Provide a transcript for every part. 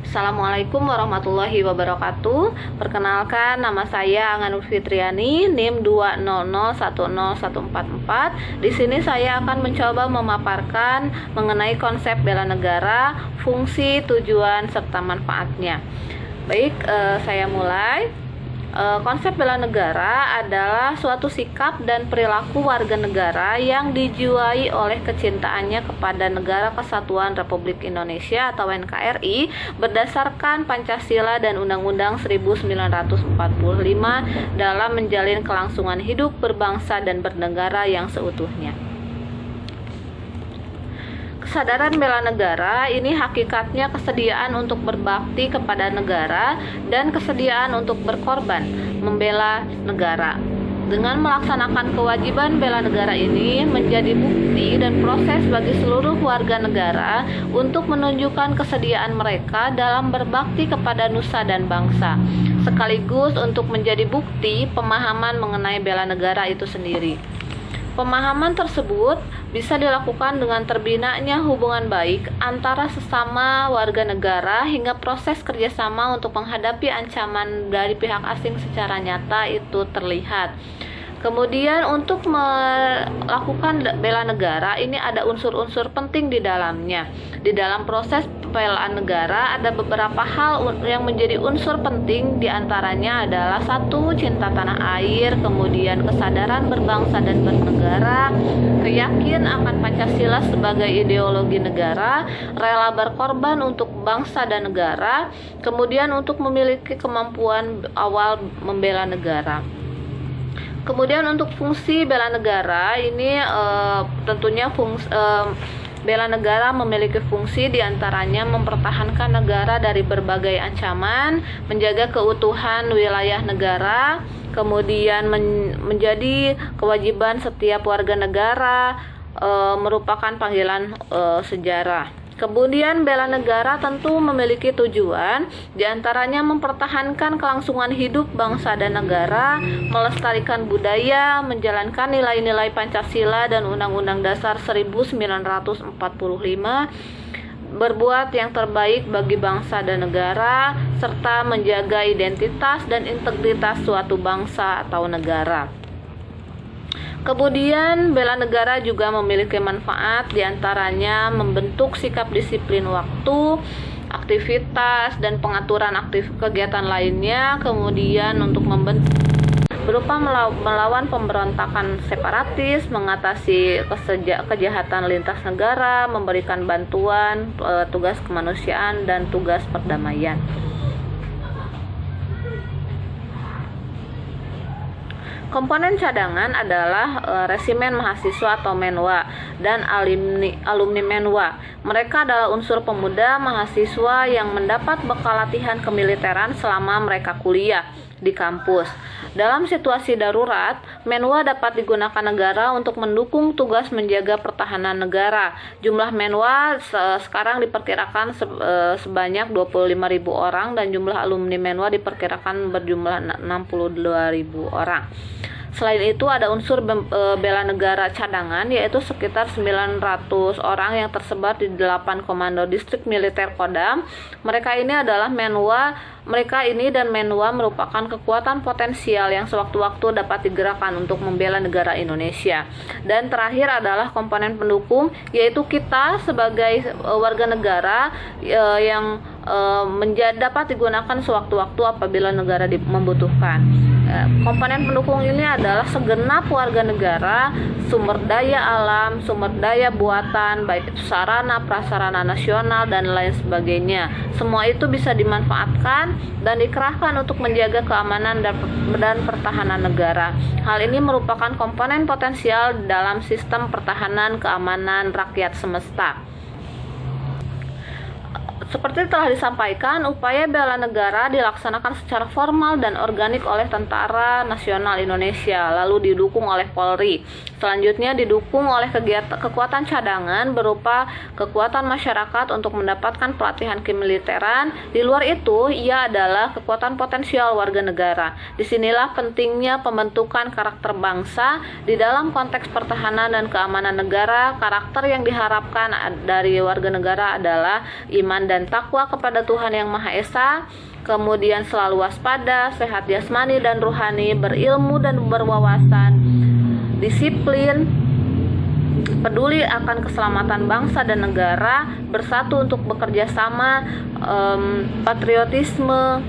Assalamualaikum warahmatullahi wabarakatuh. Perkenalkan, nama saya Anganur Fitriani, NIM 200101444. Di sini saya akan mencoba memaparkan mengenai konsep bela negara, fungsi, tujuan, serta manfaatnya. Baik, saya mulai. Konsep bela negara adalah suatu sikap dan perilaku warga negara yang dijiwai oleh kecintaannya kepada Negara Kesatuan Republik Indonesia atau NKRI berdasarkan Pancasila dan Undang-Undang 1945 dalam menjalin kelangsungan hidup berbangsa dan bernegara yang seutuhnya. Kesadaran bela negara ini hakikatnya kesediaan untuk berbakti kepada negara dan kesediaan untuk berkorban membela negara. Dengan melaksanakan kewajiban bela negara ini menjadi bukti dan proses bagi seluruh warga negara untuk menunjukkan kesediaan mereka dalam berbakti kepada nusa dan bangsa, sekaligus untuk menjadi bukti pemahaman mengenai bela negara itu sendiri. Pemahaman tersebut bisa dilakukan dengan terbinanya hubungan baik antara sesama warga negara hingga proses kerjasama untuk menghadapi ancaman dari pihak asing secara nyata itu terlihat. Kemudian untuk melakukan bela negara ini ada unsur-unsur penting di dalamnya. Di dalam proses pembelaan negara ada beberapa hal yang menjadi unsur penting, diantaranya adalah 1. Cinta tanah air, kemudian kesadaran berbangsa dan bernegara, keyakinan akan Pancasila sebagai ideologi negara, rela berkorban untuk bangsa dan negara, kemudian untuk memiliki kemampuan awal membela negara. Kemudian untuk fungsi bela negara ini tentunya bela negara memiliki fungsi diantaranya mempertahankan negara dari berbagai ancaman, menjaga keutuhan wilayah negara, kemudian menjadi kewajiban setiap warga negara, merupakan panggilan sejarah. Kemudian bela negara tentu memiliki tujuan, diantaranya mempertahankan kelangsungan hidup bangsa dan negara, melestarikan budaya, menjalankan nilai-nilai Pancasila dan Undang-Undang Dasar 1945, berbuat yang terbaik bagi bangsa dan negara, serta menjaga identitas dan integritas suatu bangsa atau negara. Kemudian bela negara juga memiliki manfaat, diantaranya membentuk sikap disiplin waktu, aktivitas, dan pengaturan kegiatan lainnya. Kemudian untuk membentuk berupa melawan pemberontakan separatis, mengatasi kejahatan lintas negara, memberikan bantuan, tugas kemanusiaan, dan tugas perdamaian. Komponen cadangan adalah resimen mahasiswa atau menwa dan alumni menwa. Mereka adalah unsur pemuda mahasiswa yang mendapat bekal latihan kemiliteran selama mereka kuliah di kampus. Dalam situasi darurat, menwa dapat digunakan negara untuk mendukung tugas menjaga pertahanan negara. Jumlah menwa sekarang diperkirakan sebanyak 25.000 orang dan jumlah alumni menwa diperkirakan berjumlah 62.000 orang. Selain itu ada unsur bela negara cadangan, yaitu sekitar 900 orang yang tersebar di 8 komando distrik militer Kodam. Mereka ini dan menwa merupakan kekuatan potensial yang sewaktu-waktu dapat digerakkan untuk membela negara Indonesia. Dan terakhir adalah komponen pendukung, yaitu kita sebagai warga negara yang dapat digunakan sewaktu-waktu apabila negara membutuhkan. Komponen pendukung ini adalah segenap warga negara, sumber daya alam, sumber daya buatan, baik itu sarana, prasarana nasional, dan lain sebagainya. Semua itu bisa dimanfaatkan dan dikerahkan untuk menjaga keamanan dan pertahanan negara. Hal ini merupakan komponen potensial dalam sistem pertahanan keamanan rakyat semesta. Seperti telah disampaikan, upaya bela negara dilaksanakan secara formal dan organik oleh Tentara Nasional Indonesia, lalu didukung oleh Polri. Selanjutnya didukung oleh kekuatan cadangan berupa kekuatan masyarakat untuk mendapatkan pelatihan kemiliteran. Di luar itu, ia adalah kekuatan potensial warga negara. Disinilah pentingnya pembentukan karakter bangsa di dalam konteks pertahanan dan keamanan negara. Karakter yang diharapkan dari warga negara adalah iman dan dan takwa kepada Tuhan Yang Maha Esa, kemudian selalu waspada, sehat jasmani dan rohani, berilmu dan berwawasan, disiplin, peduli akan keselamatan bangsa dan negara, bersatu untuk bekerja sama, patriotisme,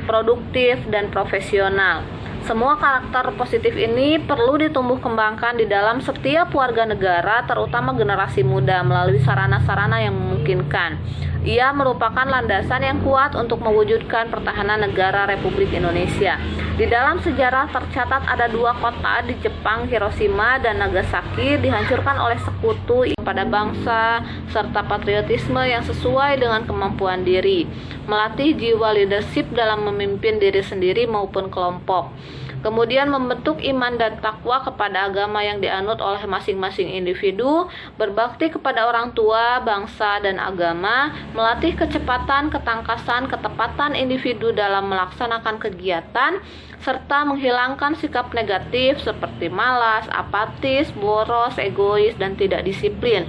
produktif, dan profesional. Semua karakter positif ini perlu ditumbuh kembangkan di dalam setiap warga negara, terutama generasi muda, melalui sarana-sarana yang memungkinkan. Ia merupakan landasan yang kuat untuk mewujudkan pertahanan negara Republik Indonesia. Di dalam sejarah tercatat ada 2 kota di Jepang, Hiroshima dan Nagasaki, dihancurkan oleh sekutu pada bangsa serta patriotisme yang sesuai dengan kemampuan diri, melatih jiwa leadership dalam memimpin diri sendiri maupun kelompok. Kemudian membentuk iman dan takwa kepada agama yang dianut oleh masing-masing individu, berbakti kepada orang tua, bangsa, dan agama, melatih kecepatan, ketangkasan, ketepatan individu dalam melaksanakan kegiatan, serta menghilangkan sikap negatif seperti malas, apatis, boros, egois, dan tidak disiplin.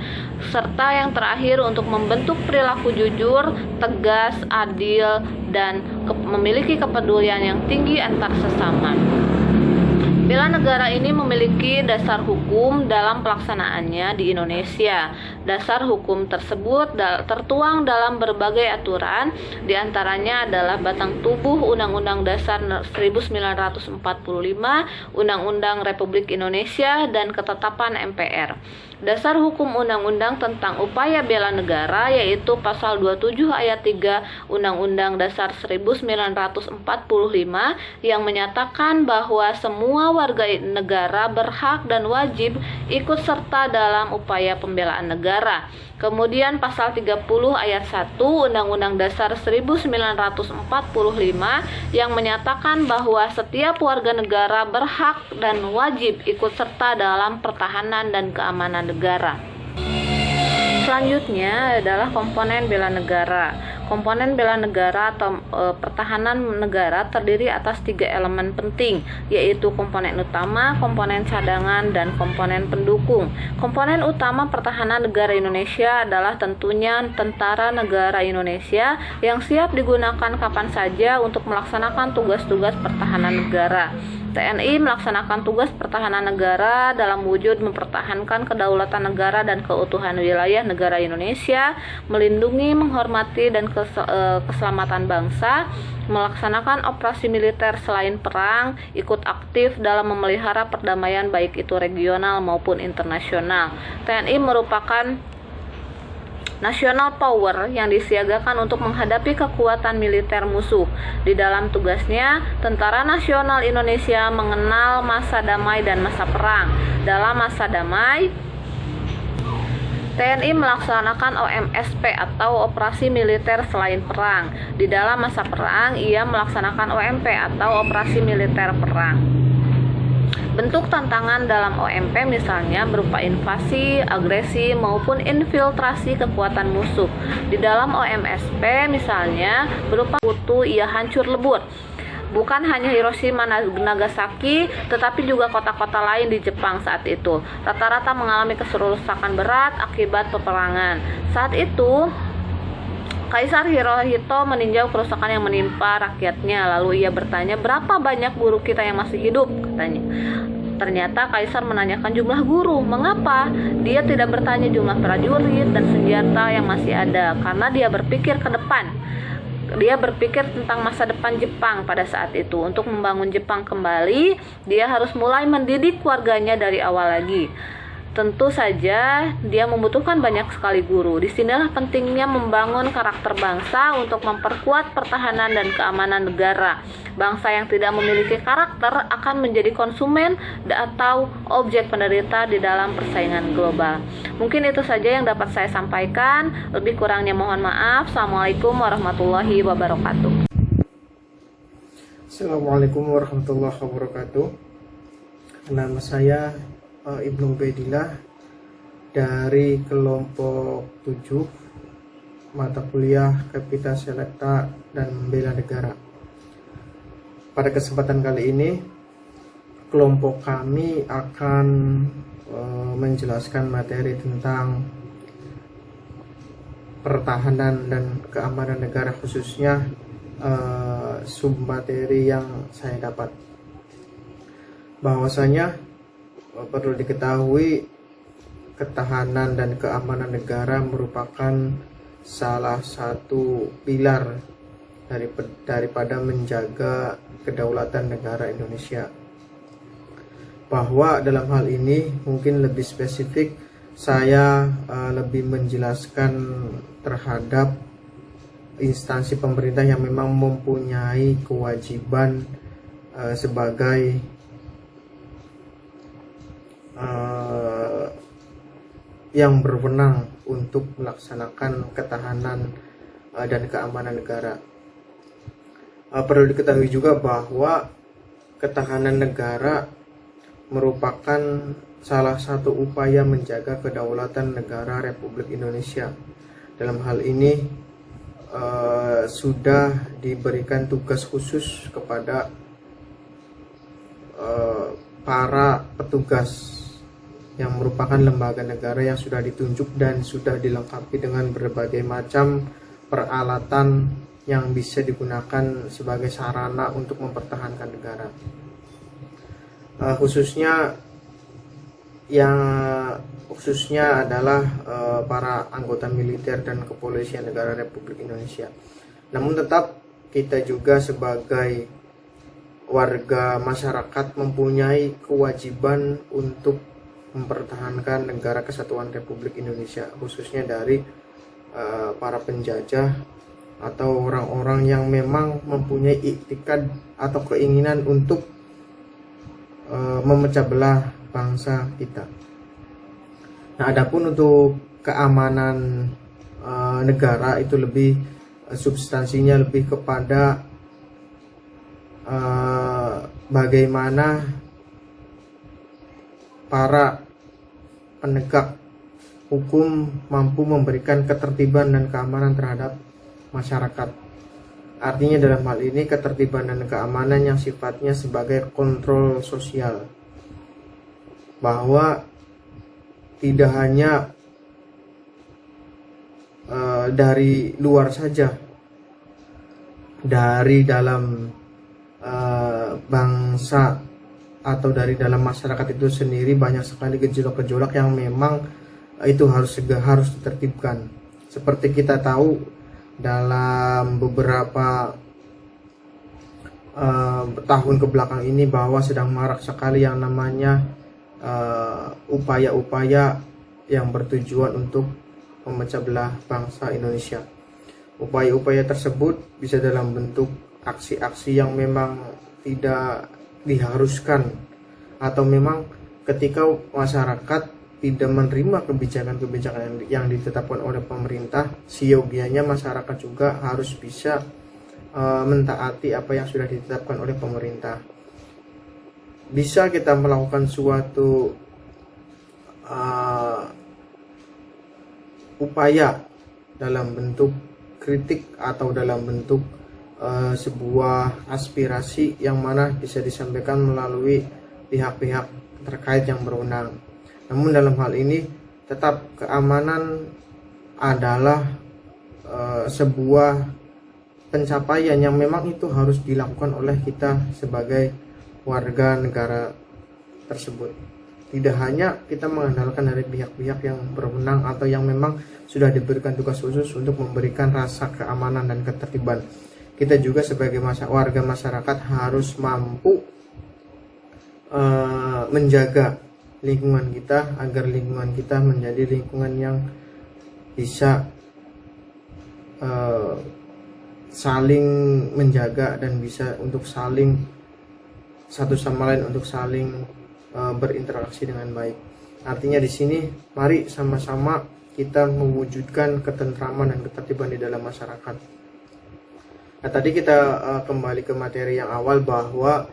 Serta yang terakhir untuk membentuk perilaku jujur, tegas, adil, dan memiliki kepedulian yang tinggi antar sesama. Bela negara ini memiliki dasar hukum dalam pelaksanaannya di Indonesia. Dasar hukum tersebut tertuang dalam berbagai aturan, diantaranya adalah batang tubuh Undang-Undang Dasar 1945, Undang-Undang Republik Indonesia, dan ketetapan MPR. Dasar hukum undang-undang tentang upaya bela negara yaitu pasal 27 ayat 3 Undang-Undang Dasar 1945 yang menyatakan bahwa semua warga negara berhak dan wajib ikut serta dalam upaya pembelaan negara. Kemudian pasal 30 ayat 1 Undang-Undang Dasar 1945 yang menyatakan bahwa setiap warga negara berhak dan wajib ikut serta dalam pertahanan dan keamanan negara. Selanjutnya adalah komponen bela negara. Komponen bela negara atau pertahanan negara terdiri atas 3 elemen penting, yaitu komponen utama, komponen cadangan, dan komponen pendukung. Komponen utama pertahanan negara Indonesia adalah tentunya tentara negara Indonesia yang siap digunakan kapan saja untuk melaksanakan tugas-tugas pertahanan negara. TNI melaksanakan tugas pertahanan negara dalam wujud mempertahankan kedaulatan negara dan keutuhan wilayah negara Indonesia, melindungi, menghormati, dan keselamatan bangsa, melaksanakan operasi militer selain perang, ikut aktif dalam memelihara perdamaian baik itu regional maupun internasional. TNI merupakan national power yang disiagakan untuk menghadapi kekuatan militer musuh. Di dalam tugasnya, Tentara Nasional Indonesia mengenal masa damai dan masa perang. Dalam masa damai, TNI melaksanakan OMSP atau Operasi Militer Selain Perang. Di dalam masa perang, ia melaksanakan OMP atau Operasi Militer Perang. Bentuk tantangan dalam OMP misalnya berupa invasi, agresi, maupun infiltrasi kekuatan musuh. Di dalam OMSP misalnya berupa sekutu ia hancur lebur. Bukan hanya Hiroshima dan Nagasaki, tetapi juga kota-kota lain di Jepang saat itu. Rata-rata mengalami kerusakan berat akibat peperangan. Saat itu, Kaisar Hirohito meninjau kerusakan yang menimpa rakyatnya. Lalu ia bertanya, berapa banyak guru kita yang masih hidup? Katanya. Ternyata Kaisar menanyakan jumlah guru. Mengapa? Dia tidak bertanya jumlah prajurit dan senjata yang masih ada, karena dia berpikir ke depan. Dia berpikir tentang masa depan Jepang pada saat itu. Untuk membangun Jepang kembali, dia harus mulai mendidik warganya dari awal lagi. Tentu saja dia membutuhkan banyak sekali guru. Disinilah pentingnya membangun karakter bangsa untuk memperkuat pertahanan dan keamanan negara. Bangsa yang tidak memiliki karakter akan menjadi konsumen atau objek penderita di dalam persaingan global. Mungkin itu saja yang dapat saya sampaikan. Lebih kurangnya mohon maaf. Assalamualaikum warahmatullahi wabarakatuh. Assalamualaikum warahmatullahi wabarakatuh. Nama saya Ibnu Ubaidillah dari kelompok 7 mata kuliah Kapita Selekta dan Bela Negara. Pada kesempatan kali ini kelompok kami akan menjelaskan materi tentang pertahanan dan keamanan negara, khususnya submateri yang saya dapat. Bahwasanya perlu diketahui, ketahanan dan keamanan negara merupakan salah satu pilar daripada menjaga kedaulatan negara Indonesia. Bahwa dalam hal ini mungkin lebih spesifik saya lebih menjelaskan terhadap instansi pemerintah yang memang mempunyai kewajiban sebagai yang berwenang untuk melaksanakan ketahanan dan keamanan negara. Perlu diketahui juga bahwa ketahanan negara merupakan salah satu upaya menjaga kedaulatan negara Republik Indonesia. Dalam hal ini sudah diberikan tugas khusus kepada para petugas yang merupakan lembaga negara yang sudah ditunjuk dan sudah dilengkapi dengan berbagai macam peralatan yang bisa digunakan sebagai sarana untuk mempertahankan negara. Khususnya adalah para anggota militer dan kepolisian negara Republik Indonesia. Namun tetap kita juga sebagai warga masyarakat mempunyai kewajiban untuk mempertahankan negara kesatuan Republik Indonesia, khususnya dari para penjajah atau orang-orang yang memang mempunyai iktikad atau keinginan untuk memecah belah bangsa kita. Nah, adapun untuk keamanan negara itu lebih substansinya lebih kepada bagaimana para penegak hukum mampu memberikan ketertiban dan keamanan terhadap masyarakat. Artinya dalam hal ini ketertiban dan keamanan yang sifatnya sebagai kontrol sosial, bahwa tidak hanya dari luar saja, dari dalam bangsa atau dari dalam masyarakat itu sendiri banyak sekali gejolak-gejolak yang memang itu harus ditertibkan. Seperti kita tahu dalam beberapa tahun kebelakang ini bahwa sedang marak sekali yang namanya upaya-upaya yang bertujuan untuk memecah belah bangsa Indonesia. Upaya-upaya tersebut bisa dalam bentuk aksi-aksi yang memang tidak diharuskan, atau memang ketika masyarakat tidak menerima kebijakan-kebijakan yang ditetapkan oleh pemerintah, siogianya masyarakat juga harus bisa mentaati apa yang sudah ditetapkan oleh pemerintah. Bisa kita melakukan suatu upaya dalam bentuk kritik atau dalam bentuk sebuah aspirasi yang mana bisa disampaikan melalui pihak-pihak terkait yang berwenang. Namun dalam hal ini tetap keamanan adalah sebuah pencapaian yang memang itu harus dilakukan oleh kita sebagai warga negara tersebut. Tidak hanya kita mengandalkan dari pihak-pihak yang berwenang atau yang memang sudah diberikan tugas khusus untuk memberikan rasa keamanan dan ketertiban. Kita juga sebagai warga masyarakat harus mampu menjaga lingkungan kita agar lingkungan kita menjadi lingkungan yang bisa saling menjaga dan bisa untuk saling satu sama lain untuk saling berinteraksi dengan baik. Artinya di sini mari sama-sama kita mewujudkan ketentraman dan ketertiban di dalam masyarakat. Nah, tadi kita kembali ke materi yang awal bahwa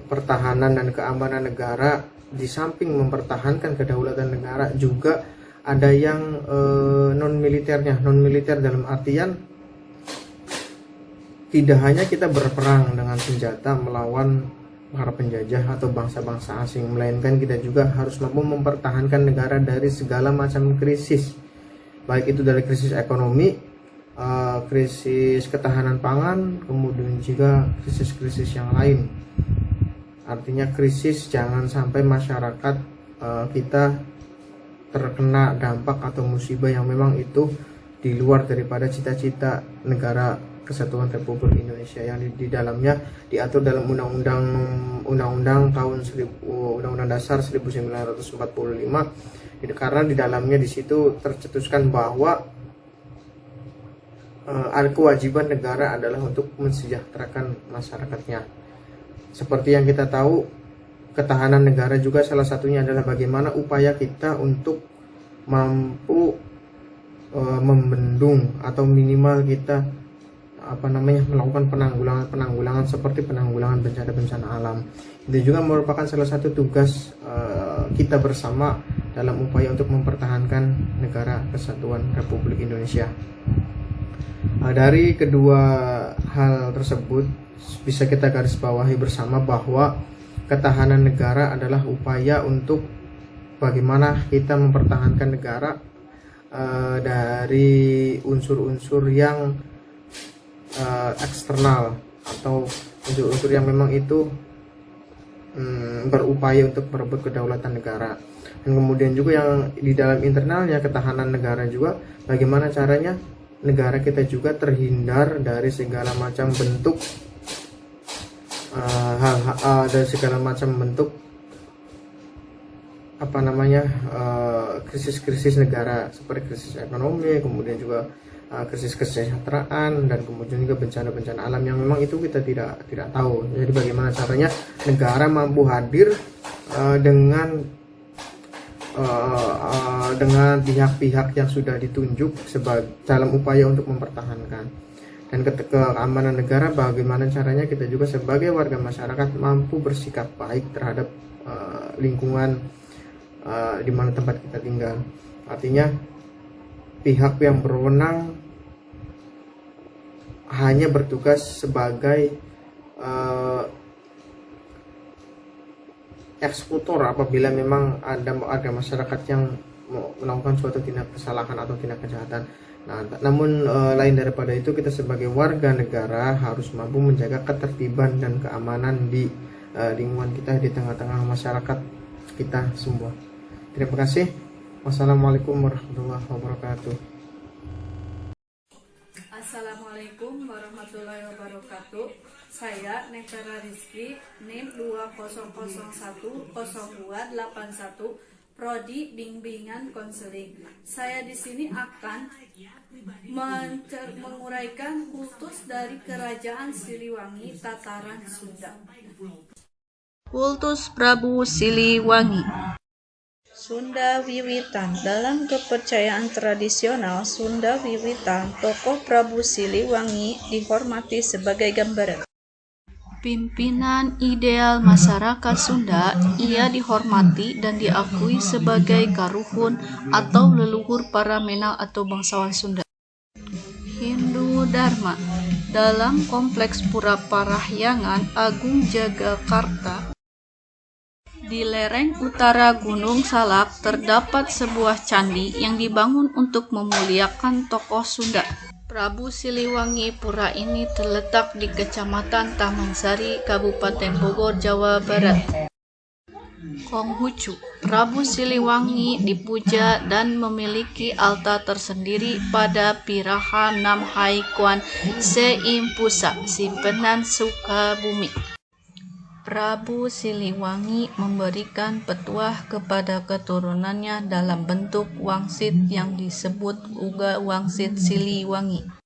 pertahanan dan keamanan negara di samping mempertahankan kedaulatan negara juga ada yang non militer dalam artian tidak hanya kita berperang dengan senjata melawan para penjajah atau bangsa-bangsa asing, melainkan kita juga harus mampu mempertahankan negara dari segala macam krisis, baik itu dari krisis ekonomi, krisis ketahanan pangan, kemudian juga krisis-krisis yang lain. Artinya krisis jangan sampai masyarakat kita terkena dampak atau musibah yang memang itu di luar daripada cita-cita negara Kesatuan Republik Indonesia yang di dalamnya diatur dalam Undang-Undang Undang-Undang Dasar 1945, karena di dalamnya di situ tercetuskan bahwa kewajiban negara adalah untuk mensejahterakan masyarakatnya. Seperti yang kita tahu, ketahanan negara juga salah satunya adalah bagaimana upaya kita untuk mampu membendung atau minimal kita melakukan penanggulangan seperti penanggulangan bencana alam. Itu juga merupakan salah satu tugas kita bersama dalam upaya untuk mempertahankan negara Kesatuan Republik Indonesia. Dari kedua hal tersebut bisa kita garis bawahi bersama bahwa ketahanan negara adalah upaya untuk bagaimana kita mempertahankan negara dari unsur-unsur yang eksternal atau unsur-unsur yang memang itu berupaya untuk merebut kedaulatan negara. Dan kemudian juga yang di dalam internalnya ketahanan negara juga bagaimana caranya negara kita juga terhindar dari segala macam bentuk dari segala macam bentuk krisis-krisis negara seperti krisis ekonomi, kemudian juga krisis kesejahteraan, dan kemudian juga bencana-bencana alam yang memang itu kita tidak tahu. Jadi bagaimana caranya negara mampu hadir dengan pihak-pihak yang sudah ditunjuk dalam upaya untuk mempertahankan dan keamanan negara, bagaimana caranya kita juga sebagai warga masyarakat mampu bersikap baik terhadap lingkungan di mana tempat kita tinggal. Artinya pihak yang berwenang hanya bertugas sebagai eksekutor apabila memang ada masyarakat yang melakukan suatu tindak kesalahan atau tindak kejahatan. Namun lain daripada itu, kita sebagai warga negara harus mampu menjaga ketertiban dan keamanan di lingkungan kita, di tengah-tengah masyarakat kita semua. Terima kasih. Wassalamualaikum warahmatullahi wabarakatuh. Assalamualaikum warahmatullahi wabarakatuh. Saya Nektara Rizky, NIM 20010281, Prodi Bimbingan Konseling. Saya di sini akan menguraikan kultus dari Kerajaan Siliwangi Tataran Sunda. Kultus Prabu Siliwangi. Sunda Wiwitan. Dalam kepercayaan tradisional Sunda Wiwitan, tokoh Prabu Siliwangi dihormati sebagai gambaran Pimpinan ideal masyarakat Sunda. Ia dihormati dan diakui sebagai karuhun atau leluhur para menang atau bangsawan Sunda. Hindu Dharma. Dalam kompleks Pura Parahyangan Agung Jagakarta, di lereng utara Gunung Salak terdapat sebuah candi yang dibangun untuk memuliakan tokoh Sunda, Prabu Siliwangi. Pura ini terletak di Kecamatan Taman Sari, Kabupaten Bogor, Jawa Barat. Konghucu. Prabu Siliwangi dipuja dan memiliki altar tersendiri pada Piraha Nam Hai Kuan Seimpusa, Simpenan Sukabumi. Prabu Siliwangi memberikan petuah kepada keturunannya dalam bentuk wangsit yang disebut uga wangsit Siliwangi.